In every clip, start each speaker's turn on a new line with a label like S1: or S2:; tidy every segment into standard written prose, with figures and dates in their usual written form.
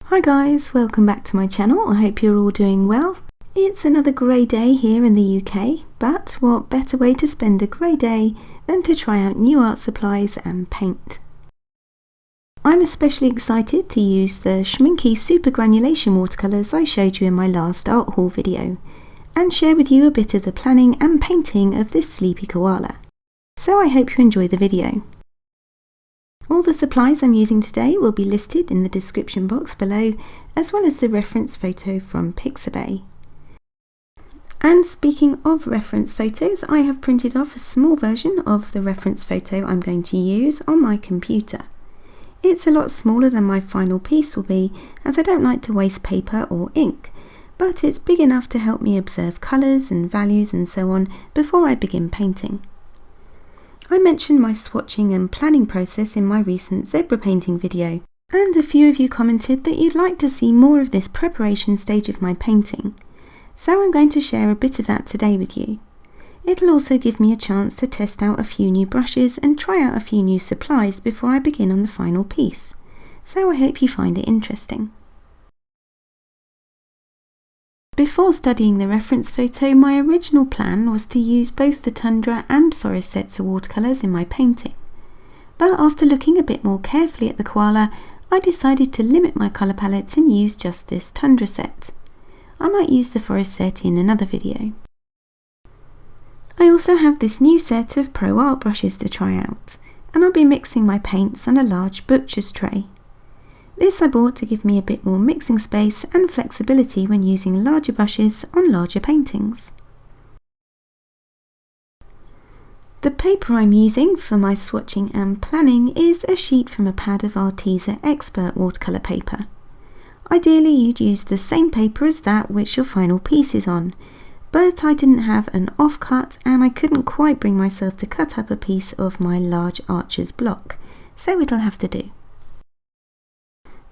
S1: Hi guys, welcome back to my channel. I hope you're all doing well. It's another grey day here in the UK, but what better way to spend a grey day than to try out new art supplies and paint. I'm especially excited to use the Schmincke Supergranulation watercolours I showed you in my last art haul video, and share with you a bit of the planning and painting of this sleepy koala. So I hope you enjoy the video. All the supplies I'm using today will be listed in the description box below, as well as the reference photo from Pixabay. And speaking of reference photos, I have printed off a small version of the reference photo I'm going to use on my computer. It's a lot smaller than my final piece will be, as I don't like to waste paper or ink, but it's big enough to help me observe colours and values and so on before I begin painting. I mentioned my swatching and planning process in my recent zebra painting video, and a few of you commented that you'd like to see more of this preparation stage of my painting, so I'm going to share a bit of that today with you. It'll also give me a chance to test out a few new brushes and try out a few new supplies before I begin on the final piece, so I hope you find it interesting. Before studying the reference photo, my original plan was to use both the Tundra and Forest sets of watercolours in my painting. But after looking a bit more carefully at the koala, I decided to limit my colour palettes and use just this Tundra set. I might use the Forest set in another video. I also have this new set of Pro Art brushes to try out, and I'll be mixing my paints on a large butcher's tray. This I bought to give me a bit more mixing space and flexibility when using larger brushes on larger paintings. The paper I'm using for my swatching and planning is a sheet from a pad of Arteza Expert watercolour paper. Ideally you'd use the same paper as that which your final piece is on, but I didn't have an offcut and I couldn't quite bring myself to cut up a piece of my large archer's block, so it'll have to do.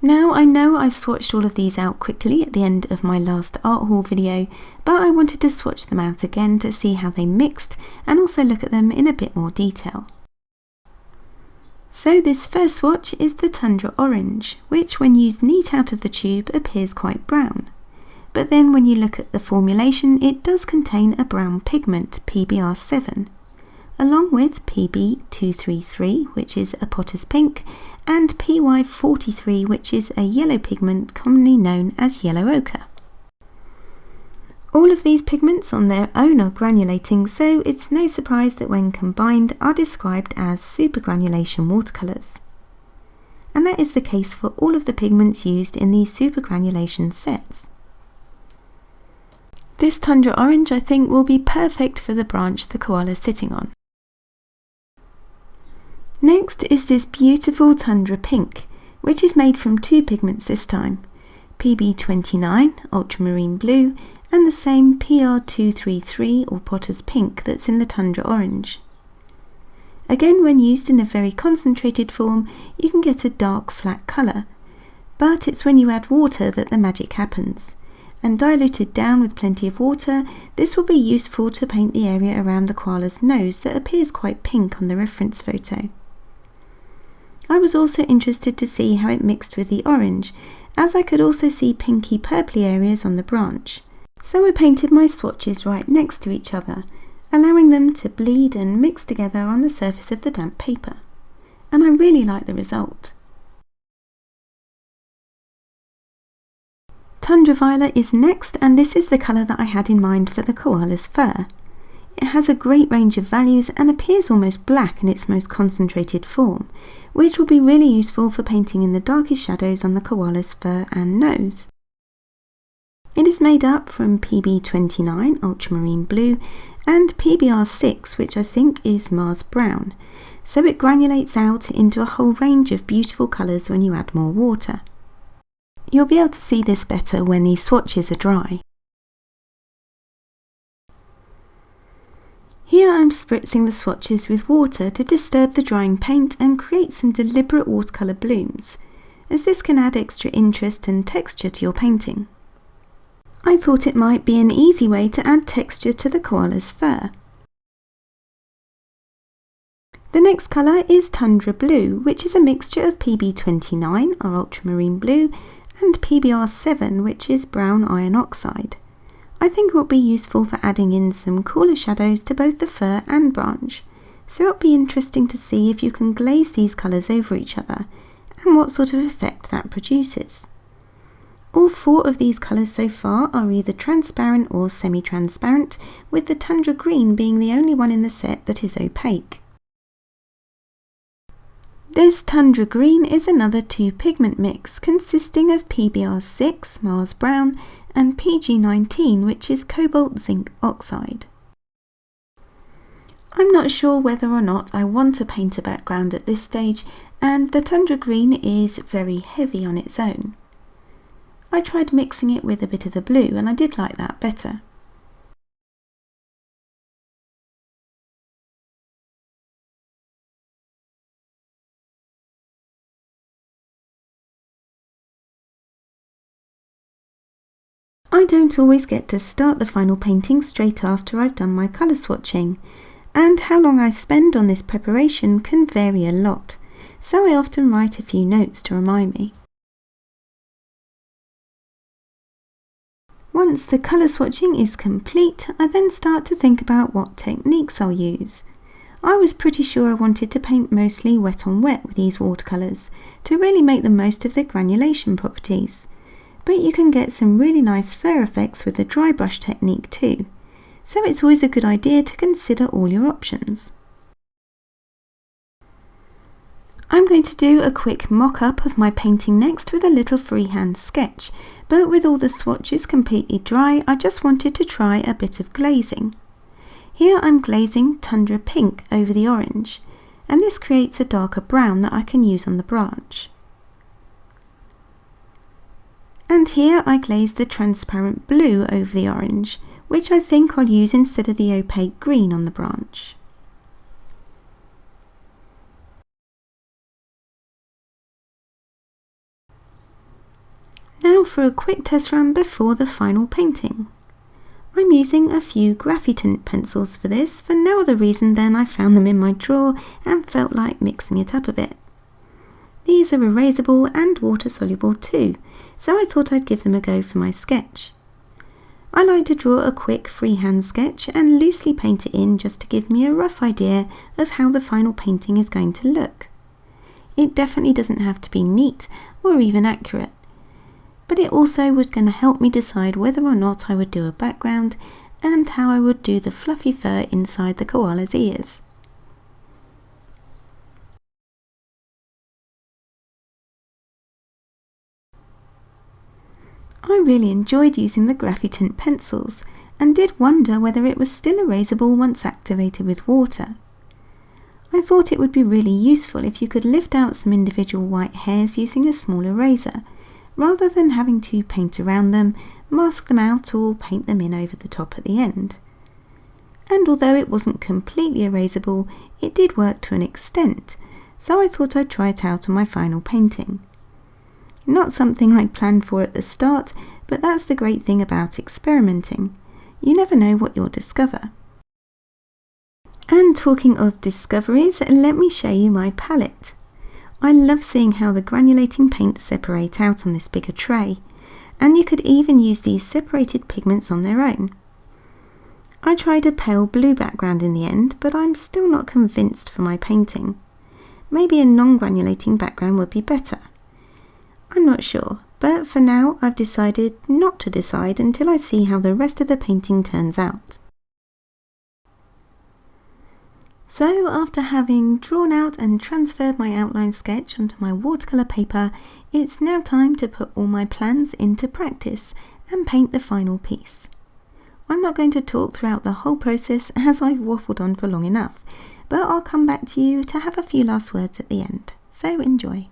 S1: Now I know I swatched all of these out quickly at the end of my last art haul video, but I wanted to swatch them out again to see how they mixed and also look at them in a bit more detail. So this first swatch is the Tundra Orange, which when used neat out of the tube appears quite brown. But then when you look at the formulation, it does contain a brown pigment, PBR7, along with PB233, which is a potter's pink, and PY43, which is a yellow pigment commonly known as yellow ochre. All of these pigments on their own are granulating, so it's no surprise that when combined are described as supergranulation watercolours. And that is the case for all of the pigments used in these supergranulation sets. This Tundra Orange I think will be perfect for the branch the koala is sitting on. Next is this beautiful Tundra Pink, which is made from two pigments this time, PB29 Ultramarine Blue and the same PR233 or Potter's Pink that's in the Tundra Orange. Again, when used in a very concentrated form, you can get a dark flat colour, but it's when you add water that the magic happens. And diluted down with plenty of water, this will be useful to paint the area around the koala's nose that appears quite pink on the reference photo. I was also interested to see how it mixed with the orange, as I could also see pinky purply areas on the branch. So I painted my swatches right next to each other, allowing them to bleed and mix together on the surface of the damp paper. And I really like the result. Tundra Violet is next, and this is the colour that I had in mind for the koala's fur. It has a great range of values and appears almost black in its most concentrated form, which will be really useful for painting in the darkest shadows on the koala's fur and nose. It is made up from PB29 Ultramarine Blue and PBR6, which I think is Mars Brown, so it granulates out into a whole range of beautiful colours when you add more water. You'll be able to see this better when these swatches are dry. Here I'm spritzing the swatches with water to disturb the drying paint and create some deliberate watercolour blooms, as this can add extra interest and texture to your painting. I thought it might be an easy way to add texture to the koala's fur. The next colour is Tundra Blue, which is a mixture of PB29, our ultramarine blue, and PBR7, which is brown iron oxide. I think it will be useful for adding in some cooler shadows to both the fir and branch, so it'll be interesting to see if you can glaze these colours over each other and what sort of effect that produces. All 4 of these colours so far are either transparent or semi-transparent, with the Tundra Green being the only one in the set that is opaque. This Tundra Green is another 2-pigment mix consisting of PBR6, Mars Brown, and PG19, which is Cobalt Zinc Oxide. I'm not sure whether or not I want to paint a background at this stage, and the Tundra Green is very heavy on its own. I tried mixing it with a bit of the blue and I did like that better. I don't always get to start the final painting straight after I've done my colour swatching, and how long I spend on this preparation can vary a lot, so I often write a few notes to remind me. Once the colour swatching is complete, I then start to think about what techniques I'll use. I was pretty sure I wanted to paint mostly wet on wet with these watercolours to really make the most of their granulation properties, but you can get some really nice fur effects with the dry brush technique too, so it's always a good idea to consider all your options. I'm going to do a quick mock-up of my painting next with a little freehand sketch, but with all the swatches completely dry, I just wanted to try a bit of glazing. Here I'm glazing Tundra Pink over the orange, and this creates a darker brown that I can use on the branch. And here I glazed the transparent blue over the orange, which I think I'll use instead of the opaque green on the branch. Now for a quick test run before the final painting. I'm using a few Graphitint pencils for this, for no other reason than I found them in my drawer and felt like mixing it up a bit. These are erasable and water soluble too, so I thought I'd give them a go for my sketch. I like to draw a quick freehand sketch and loosely paint it in just to give me a rough idea of how the final painting is going to look. It definitely doesn't have to be neat or even accurate, but it also was going to help me decide whether or not I would do a background and how I would do the fluffy fur inside the koala's ears. I really enjoyed using the Graphitint pencils and did wonder whether it was still erasable once activated with water. I thought it would be really useful if you could lift out some individual white hairs using a small eraser, rather than having to paint around them, mask them out or paint them in over the top at the end. And although it wasn't completely erasable, it did work to an extent, so I thought I'd try it out on my final painting. Not something I'd planned for at the start, but that's the great thing about experimenting. You never know what you'll discover. And talking of discoveries, let me show you my palette. I love seeing how the granulating paints separate out on this bigger tray, and you could even use these separated pigments on their own. I tried a pale blue background in the end, but I'm still not convinced for my painting. Maybe a non-granulating background would be better. I'm not sure, but for now I've decided not to decide until I see how the rest of the painting turns out. So after having drawn out and transferred my outline sketch onto my watercolour paper, it's now time to put all my plans into practice and paint the final piece. I'm not going to talk throughout the whole process as I've waffled on for long enough, but I'll come back to you to have a few last words at the end, so enjoy.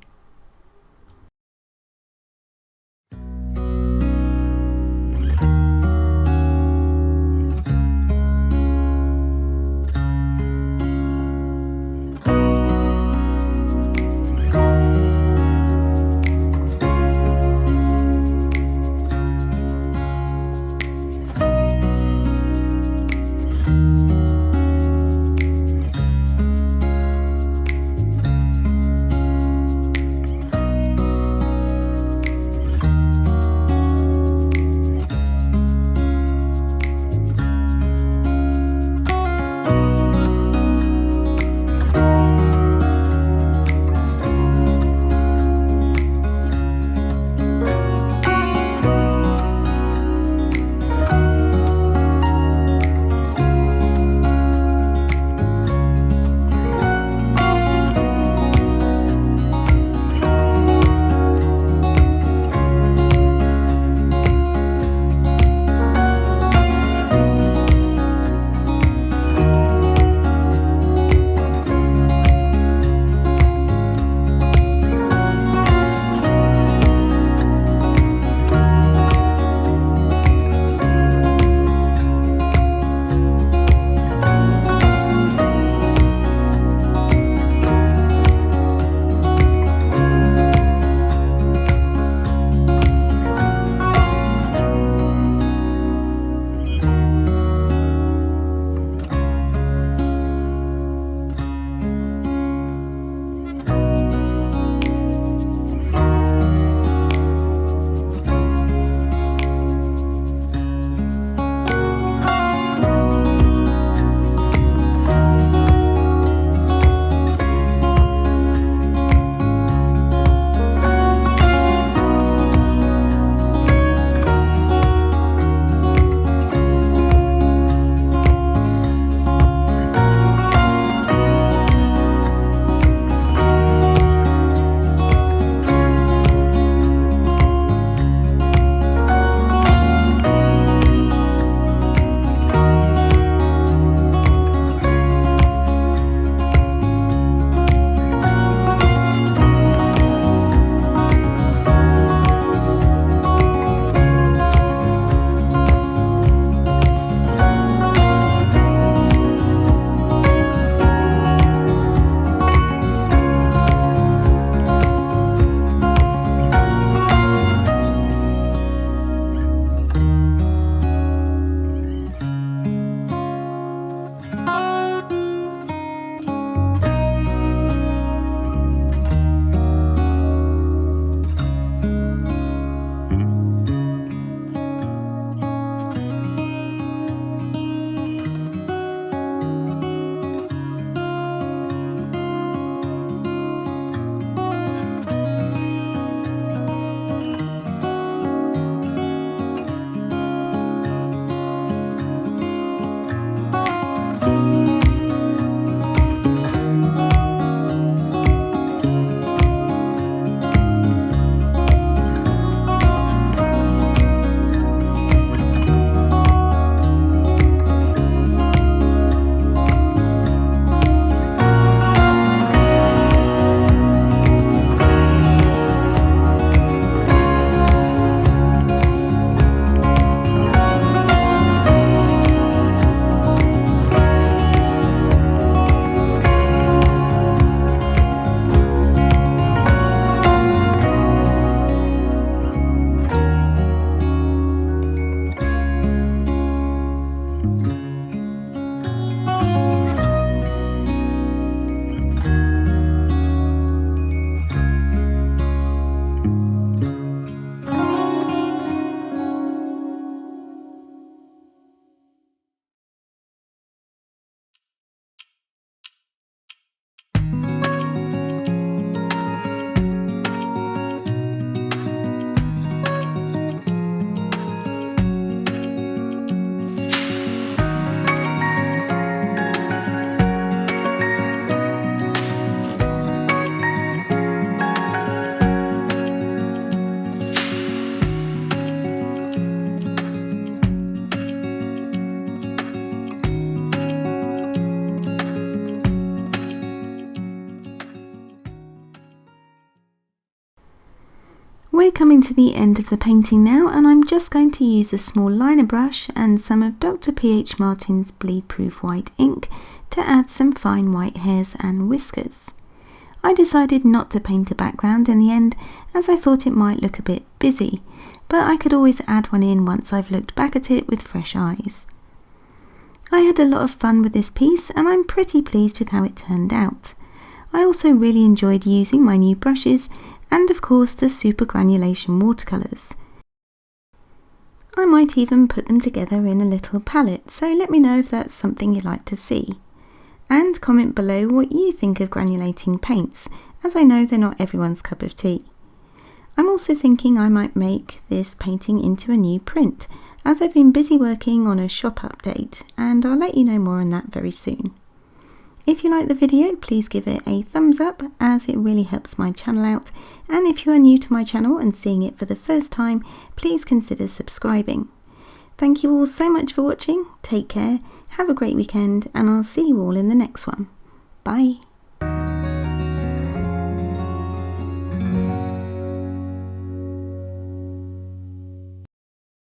S1: We're coming to the end of the painting now, and I'm just going to use a small liner brush and some of Dr. P.H. Martin's bleed proof white ink to add some fine white hairs and whiskers. I decided not to paint a background in the end, as I thought it might look a bit busy, but I could always add one in once I've looked back at it with fresh eyes. I had a lot of fun with this piece, and I'm pretty pleased with how it turned out. I also really enjoyed using my new brushes and of course the Supergranulation watercolours. I might even put them together in a little palette, so let me know if that's something you'd like to see. And comment below what you think of granulating paints, as I know they're not everyone's cup of tea. I'm also thinking I might make this painting into a new print, as I've been busy working on a shop update, and I'll let you know more on that very soon. If you like the video, please give it a thumbs up, as it really helps my channel out, and if you are new to my channel and seeing it for the first time, please consider subscribing. Thank you all so much for watching, take care, have a great weekend, and I'll see you all in the next one. Bye!